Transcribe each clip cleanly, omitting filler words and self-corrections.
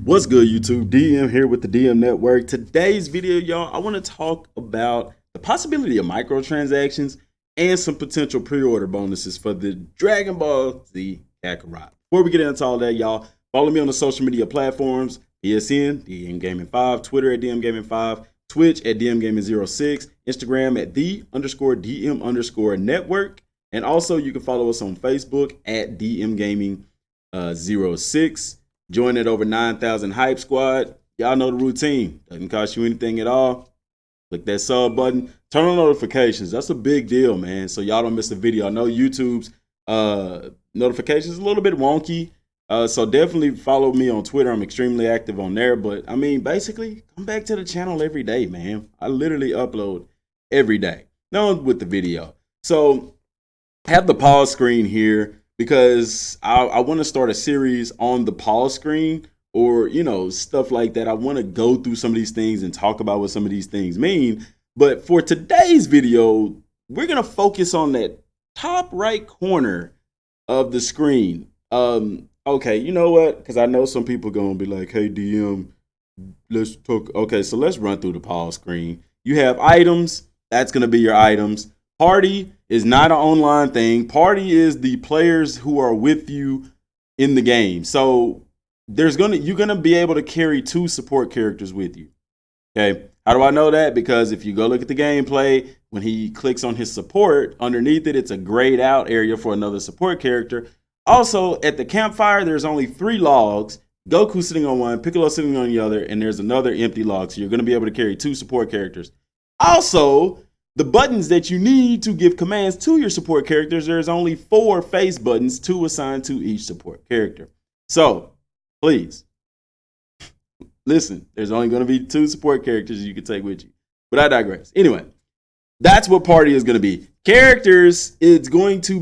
What's good, YouTube? DM here with the DM Network. Today's video, y'all, I want to talk about the possibility of microtransactions and some potential pre-order bonuses for the Dragon Ball Z Kakarot. Before we get into all that, y'all, follow me on the social media platforms: PSN, Dmgaming5, Twitter at Dmgaming5, Twitch at Dmgaming06, Instagram at _DM_network, and also you can follow us on Facebook at Dmgaming06. Join at over 9,000 Hype Squad. Y'all know the routine. Doesn't cost you anything at all. Click that sub button. Turn on notifications. That's a big deal, man. So y'all don't miss a video. I know YouTube's notifications is a little bit wonky. So definitely follow me on Twitter. I'm extremely active on there. But I mean, basically, come back to the channel every day, man. I literally upload every day. Now with the video. So I have the pause screen here, because I want to start a series on the pause screen, or, you know, stuff like that. I want to go through some of these things and talk about what some of these things mean. But for today's video, we're going to focus on that top right corner of the screen. Okay, you know what? Because I know some people going to be like, hey, DM, let's talk. Okay, so let's run through the pause screen. You have items. That's going to be your items. Party is not an online thing. Party is the players who are with you in the game. So you're gonna be able to carry 2 support characters with you. Okay. How do I know that? Because if you go look at the gameplay, when he clicks on his support, underneath it, it's a grayed out area for another support character. Also, at the campfire, there's only 3 logs. Goku sitting on one, Piccolo sitting on the other, and there's another empty log. So you're gonna be able to carry 2 support characters. Also, the buttons that you need to give commands to your support characters, there's only 4 face buttons, 2 assigned to each support character. So, please, listen, there's only going to be 2 support characters you can take with you. But I digress. Anyway, that's what party is going to be. Characters, it's going to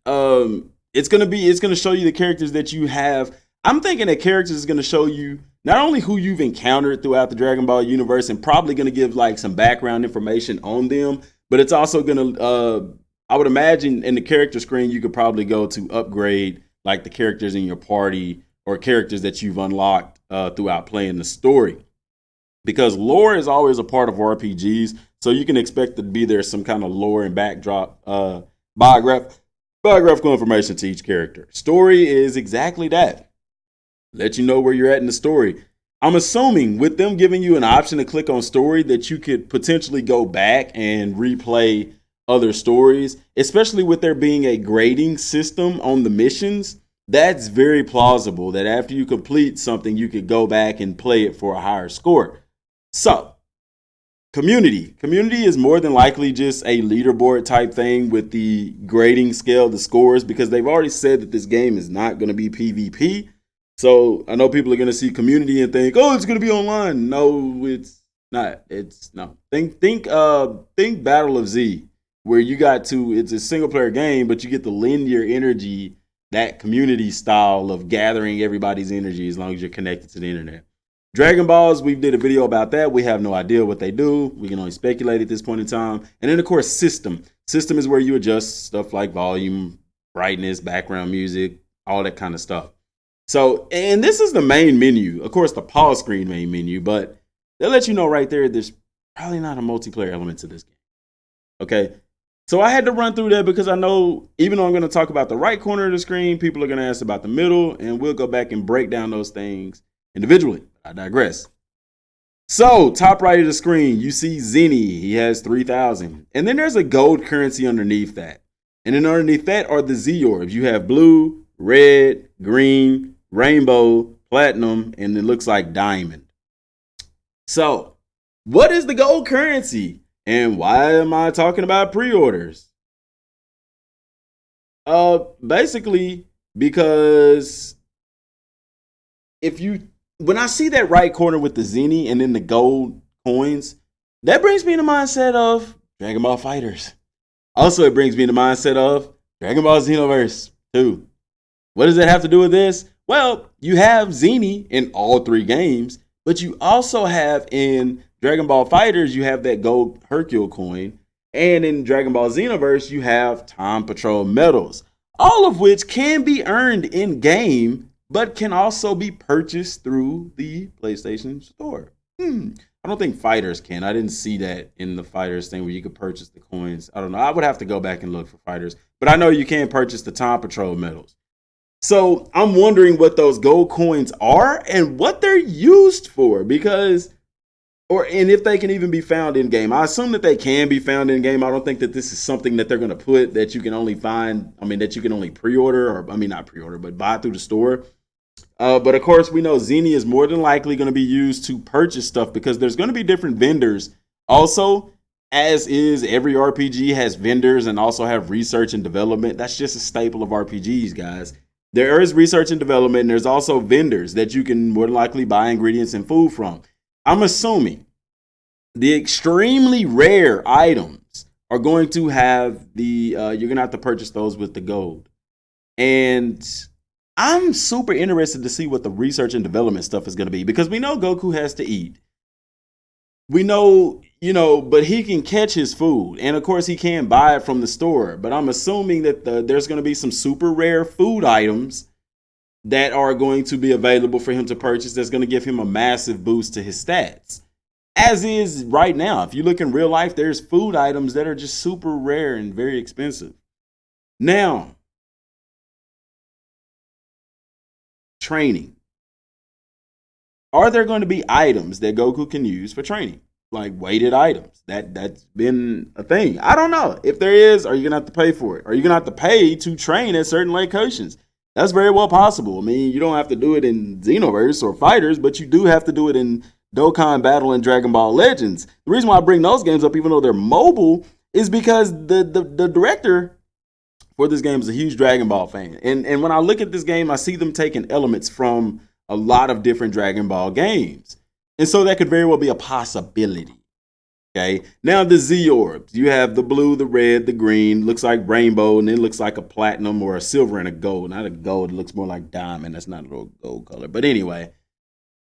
show you the characters that you have. I'm thinking that characters is going to show you not only who you've encountered throughout the Dragon Ball universe, and probably going to give like some background information on them, but it's also going to, I would imagine in the character screen, you could probably go to upgrade like the characters in your party or characters that you've unlocked throughout playing the story. Because lore is always a part of RPGs, so you can expect to be there some kind of lore and backdrop, biographical information to each character. Story is exactly that. Let you know where you're at in the story. I'm assuming with them giving you an option to click on story that you could potentially go back and replay other stories, especially with there being a grading system on the missions. That's very plausible that after you complete something, you could go back and play it for a higher score. So, community is more than likely just a leaderboard type thing with the grading scale, the scores, because they've already said that this game is not going to be PvP. So I know people are going to see community and think, oh, it's going to be online. No, it's not. It's no. Think Battle of Z, where it's a single player game, but you get the linear energy, that community style of gathering everybody's energy as long as you're connected to the internet. Dragon Balls, we did a video about that. We have no idea what they do. We can only speculate at this point in time. And then, of course, system. System is where you adjust stuff like volume, brightness, background music, all that kind of stuff. So, and this is the main menu. Of course, the pause screen main menu, but they'll let you know right there there's probably not a multiplayer element to this game. Okay? So I had to run through that because I know even though I'm going to talk about the right corner of the screen, people are going to ask about the middle, and we'll go back and break down those things individually. I digress. So, top right of the screen, you see Zenny. He has 3,000. And then there's a gold currency underneath that. And then underneath that are the Z orbs. You have blue, red, green, rainbow, platinum, and it looks like diamond. So, what is the gold currency? And why am I talking about pre-orders? Basically, because when I see that right corner with the Zenny and then the gold coins, that brings me in the mindset of Dragon Ball Fighters. Also, it brings me in the mindset of Dragon Ball Xenoverse 2. What does it have to do with this? Well, you have Zenny in all 3 games, but you also have in Dragon Ball Fighters, you have that gold Hercule coin. And in Dragon Ball Xenoverse, you have Time Patrol medals, all of which can be earned in game but can also be purchased through the PlayStation Store. I don't think fighters can. I didn't see that in the fighters thing where you could purchase the coins. I don't know. I would have to go back and look for fighters, but I know you can purchase the Time Patrol medals. So I'm wondering what those gold coins are and what they're used for, and if they can even be found in game. I assume that they can be found in game. I don't think that this is something that they're going to put that you can only find. I mean, that you can only pre-order, or I mean, not pre-order, but buy through the store. But of course, we know Zenny is more than likely going to be used to purchase stuff because there's going to be different vendors. Also, as is every RPG has vendors and also have research and development. That's just a staple of RPGs, guys. There is research and development, and there's also vendors that you can more than likely buy ingredients and food from. I'm assuming the extremely rare items are going to have you're going to have to purchase those with the gold. And I'm super interested to see what the research and development stuff is going to be because we know Goku has to eat. We know, but he can catch his food. And of course, he can buy it from the store. But I'm assuming that there's going to be some super rare food items that are going to be available for him to purchase that's going to give him a massive boost to his stats. As is right now. If you look in real life, there's food items that are just super rare and very expensive. Now, training. Are there going to be items that Goku can use for training? Like weighted items. That's been a thing. I don't know. If there is, are you going to have to pay for it? Are you going to have to pay to train at certain locations? That's very well possible. I mean, you don't have to do it in Xenoverse or Fighters, but you do have to do it in Dokkan Battle and Dragon Ball Legends. The reason why I bring those games up, even though they're mobile, is because the director for this game is a huge Dragon Ball fan. And when I look at this game, I see them taking elements from a lot of different Dragon Ball games. And so that could very well be a possibility. Okay. Now the Z orbs. You have the blue, the red, the green, looks like rainbow, and then looks like a platinum or a silver and a gold. Not a gold, it looks more like diamond. That's not a real gold color. But anyway,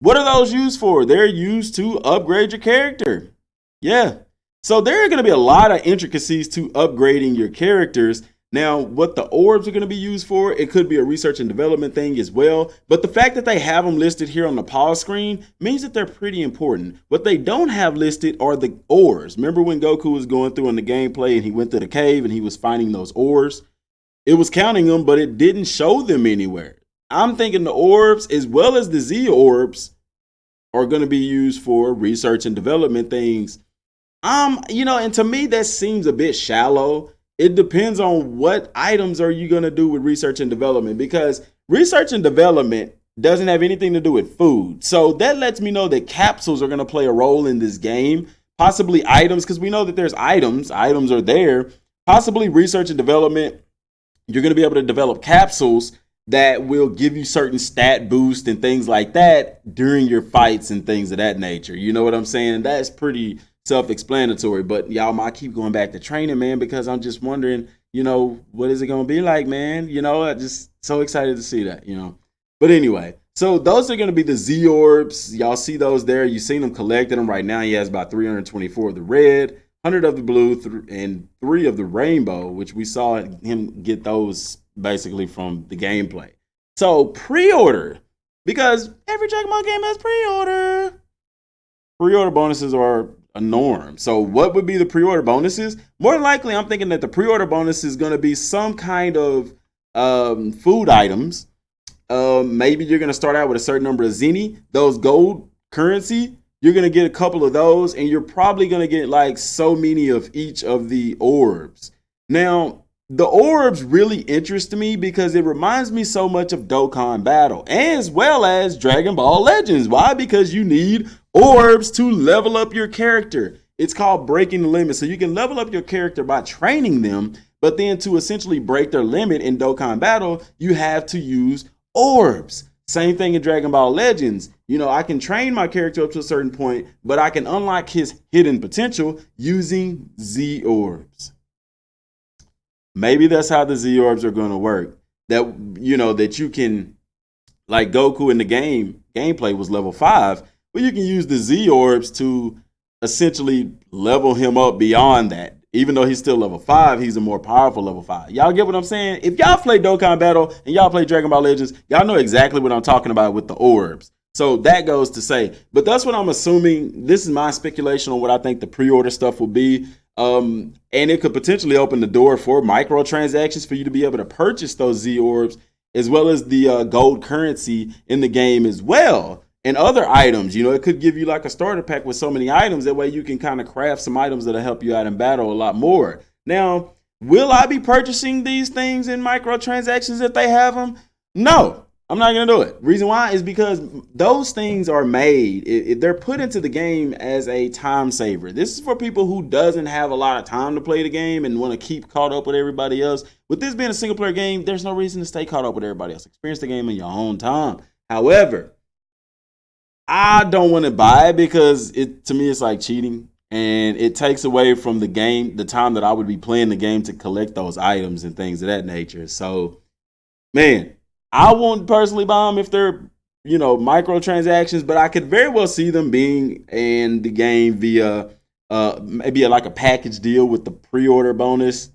what are those used for? They're used to upgrade your character. Yeah. So there are going to be a lot of intricacies to upgrading your characters. Now, what the orbs are going to be used for, it could be a research and development thing as well. But the fact that they have them listed here on the pause screen means that they're pretty important. What they don't have listed are the ores. Remember when Goku was going through in the gameplay and he went to the cave and he was finding those ores? It was counting them, but it didn't show them anywhere. I'm thinking the orbs as well as the Z orbs are going to be used for research and development things. And to me, that seems a bit shallow. It depends on what items are you going to do with research and development, because research and development doesn't have anything to do with food. So that lets me know that capsules are going to play a role in this game, possibly items, because we know that there's items are there, possibly research and development. You're going to be able to develop capsules that will give you certain stat boost and things like that during your fights and things of that nature. You know what I'm saying? That's pretty self-explanatory, but y'all might keep going back to training, man, because I'm just wondering, what is it going to be like, man? I'm just so excited to see that, But anyway, so those are going to be the Z orbs. Y'all see those there. You've seen him collecting them right now. He has about 324 of the red, 100 of the blue, and 3 of the rainbow, which we saw him get those basically from the gameplay. So pre-order, because every Dragon Ball game has pre-order. Pre-order bonuses are a norm. So what would be the pre-order bonuses? More than likely, I'm thinking that the pre-order bonus is going to be some kind of food items. Maybe you're going to start out with a certain number of Zenny. Those gold currency, you're going to get a couple of those, and you're probably going to get like so many of each of the orbs. Now, the orbs really interest me because it reminds me so much of Dokkan Battle as well as Dragon Ball Legends. Why? Because you need orbs to level up your character. It's called breaking the limit. So you can level up your character by training them, but then to essentially break their limit in Dokkan Battle, you have to use orbs. Same thing in Dragon Ball Legends. I can train my character up to a certain point, but I can unlock his hidden potential using Z orbs. Maybe that's how the Z orbs are going to work. That you can, like Goku in the gameplay was level 5, but you can use the Z orbs to essentially level him up beyond that. Even though he's still level 5, he's a more powerful level 5. Y'all get what I'm saying? If y'all play Dokkan Battle and y'all play Dragon Ball Legends, y'all know exactly what I'm talking about with the orbs. So that goes to say, but that's what I'm assuming. This is my speculation on what I think the pre-order stuff will be. And it could potentially open the door for microtransactions for you to be able to purchase those Z orbs, as well as the gold currency in the game as well. And other items, you know, it could give you like a starter pack with so many items. That way you can kind of craft some items that'll help you out in battle a lot more. Now, will I be purchasing these things in microtransactions if they have them? No, I'm not going to do it. Reason why is because those things are made. They're put into the game as a time saver. This is for people who doesn't have a lot of time to play the game and want to keep caught up with everybody else. With this being a single player game, there's no reason to stay caught up with everybody else. Experience the game in your own time. However, I don't want to buy it because to me it's like cheating, and it takes away from the game, the time that I would be playing the game to collect those items and things of that nature. So, man, I won't personally buy them if they're, you know, microtransactions, but I could very well see them being in the game via maybe like a package deal with the pre-order bonus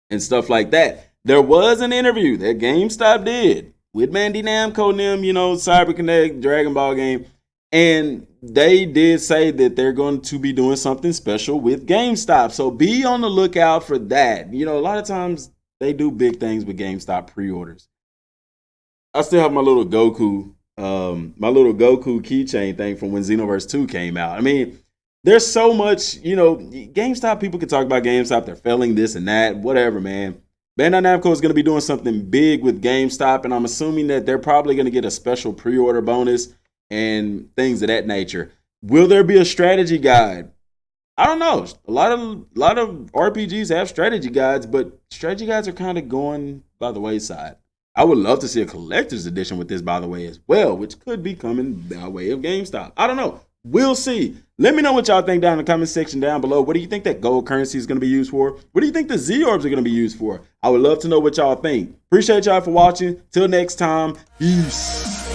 and stuff like that. There was an interview that GameStop did with Bandai Namco and them, you know, CyberConnect, Dragon Ball game. And they did say that they're going to be doing something special with GameStop. So be on the lookout for that. You know, a lot of times they do big things with GameStop pre-orders. I still have my little Goku keychain thing from when Xenoverse 2 came out. I mean, there's so much, you know, GameStop, people can talk about GameStop, they're failing this and that, whatever, man. Bandai Namco is going to be doing something big with GameStop, and I'm assuming that they're probably going to get a special pre-order bonus and things of that nature. Will there be a strategy guide? I don't know. A lot of RPGs have strategy guides, but strategy guides are kind of going by the wayside. I would love to see a collector's edition with this, by the way, as well, which could be coming by way of GameStop. I don't know. We'll see. Let me know what y'all think down in the comment section down below. What do you think that gold currency is going to be used for? What do you think the Z orbs are going to be used for? I would love to know what y'all think. Appreciate y'all for watching. Till next time, peace.